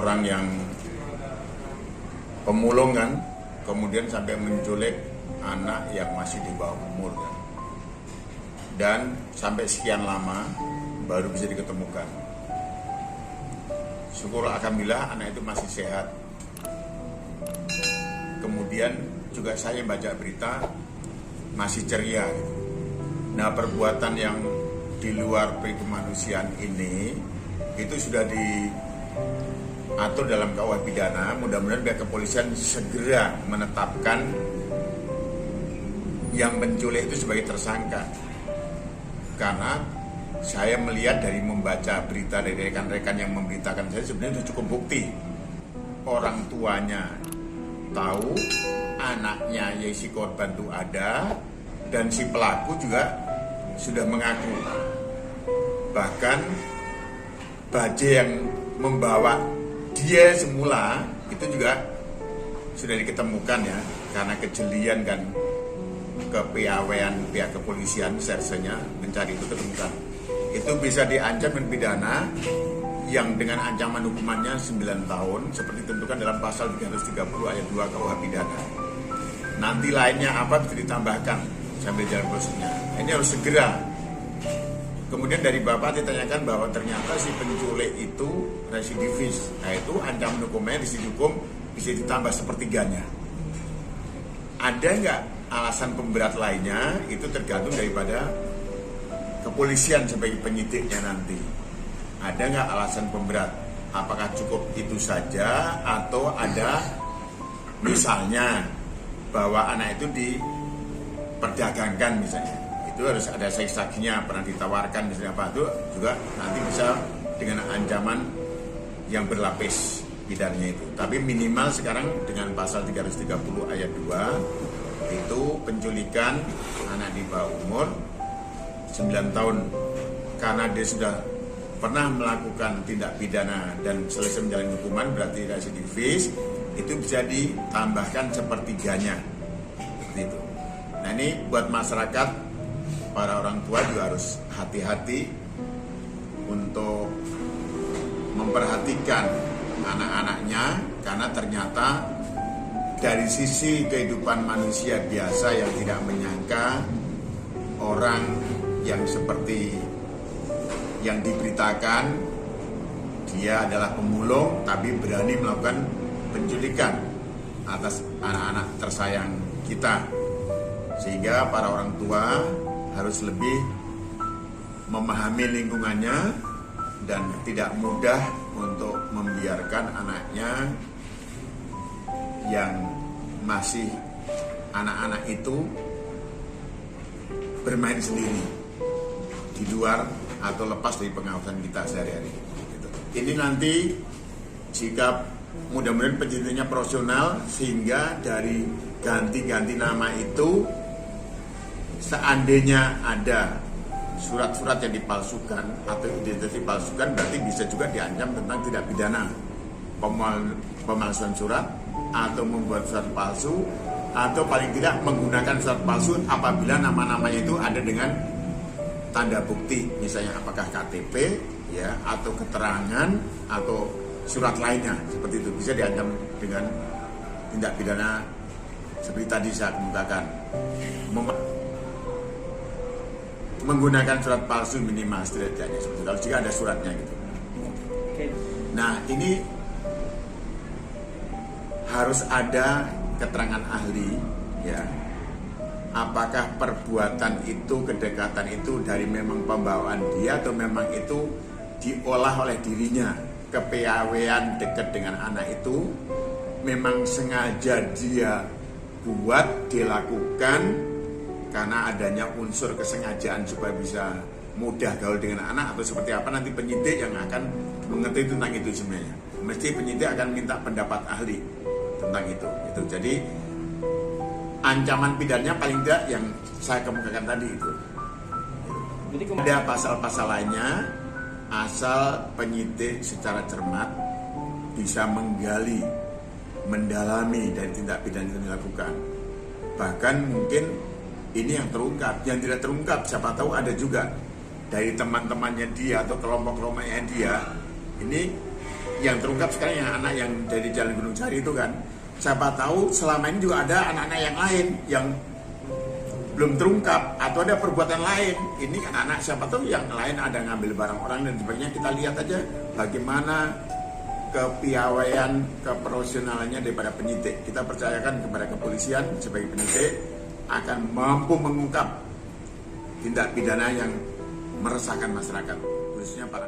orang yang pemulung kan, kemudian sampai menculik anak yang masih di bawah umur kan. Dan sampai sekian lama baru bisa diketemukan. Syukur alhamdulillah anak itu masih sehat. Kemudian juga saya baca berita masih ceria gitu. Nah, perbuatan yang di luar kemanusiaan ini itu sudah diatur dalam KUH pidana. Mudah-mudahan pihak kepolisian segera menetapkan yang menculik itu sebagai tersangka. Karena saya melihat dari membaca berita dari rekan-rekan yang memberitakan saya, sebenarnya itu cukup bukti. Orang tuanya tahu, anaknya yaitu si korban itu ada, dan si pelaku juga sudah mengaku. Bahkan bajai yang membawa dia semula itu juga sudah diketemukan ya, karena kejelian kan kepiawaian pihak kepolisian sersenya mencari itu ketemukan. Itu bisa diancam dan pidana yang dengan ancaman hukumannya 9 tahun seperti ditentukan dalam pasal 330 ayat 2 KUH pidana. Nanti lainnya apa bisa ditambahkan sambil jalan prosesnya. Ini harus segera. Kemudian dari Bapak ditanyakan bahwa ternyata si penculik itu residivis. Nah, itu ancaman hukumnya di sisi hukum bisa ditambah sepertiganya. Ada nggak alasan pemberat lainnya? Itu tergantung daripada kepolisian sebagai penyidiknya nanti. Ada nggak alasan pemberat? Apakah cukup itu saja atau ada misalnya bahwa anak itu diperdagangkan misalnya? Itu harus ada saksinya, pernah ditawarkan misalnya apa, itu juga nanti bisa dengan ancaman yang berlapis pidananya itu. Tapi minimal sekarang dengan pasal 330 ayat 2 itu penculikan anak di bawah umur 9 tahun karena dia sudah pernah melakukan tindak pidana dan selesai menjalani hukuman berarti residivis, itu bisa ditambahkan sepertiganya seperti itu. Nah, ini buat masyarakat, para orang tua juga harus hati-hati untuk memperhatikan anak-anaknya, karena ternyata dari sisi kehidupan manusia biasa yang tidak menyangka orang yang seperti yang diberitakan dia adalah pemulung tapi berani melakukan penculikan atas anak-anak tersayang kita, sehingga para orang tua harus lebih memahami lingkungannya dan tidak mudah untuk membiarkan anaknya yang masih anak-anak itu bermain sendiri di luar atau lepas dari pengawasan kita sehari-hari. Ini nanti jika mudah-mudahan penyidikannya profesional, sehingga dari ganti-ganti nama itu seandainya ada surat-surat yang dipalsukan atau identitas dipalsukan, berarti bisa juga diancam tentang tindak pidana pemalsuan surat atau membuat surat palsu, atau paling tidak menggunakan surat palsu apabila nama-namanya itu ada dengan tanda bukti, misalnya apakah KTP ya, atau keterangan atau surat lainnya seperti itu, bisa diancam dengan tindak pidana seperti tadi saya kemukakan. Menggunakan surat palsu minimal setidaknya seperti itu, kalau jika ada suratnya gitu. Nah, ini harus ada keterangan ahli ya. Apakah perbuatan itu, kedekatan itu dari memang pembawaan dia atau memang itu diolah oleh dirinya. Kepiawaian dekat dengan anak itu memang sengaja dia buat, dilakukan karena adanya unsur kesengajaan supaya bisa mudah gaul dengan anak, atau seperti apa, nanti penyidik yang akan mengerti tentang itu sebenarnya. Mesti penyidik akan minta pendapat ahli tentang itu. Jadi ancaman pidananya paling tidak yang saya kemukakan tadi itu. Ada pasal-pasal lainnya, asal penyidik secara cermat bisa menggali, mendalami dari tindak pidana yang dilakukan. Bahkan mungkin ini yang terungkap, yang tidak terungkap siapa tahu ada juga dari teman-temannya dia atau kelompok-kelompoknya dia. Ini yang terungkap sekarang yang anak yang dari Jalan Gunung Sari itu kan, siapa tahu selama ini juga ada anak-anak yang lain yang belum terungkap atau ada perbuatan lain. Ini kan anak siapa tahu yang lain ada ngambil barang orang dan sebagainya. Kita lihat aja bagaimana kepiawaian, keprofesionalannya daripada penyidik. Kita percayakan kepada kepolisian sebagai penyidik akan mampu mengungkap tindak pidana yang meresahkan masyarakat, khususnya para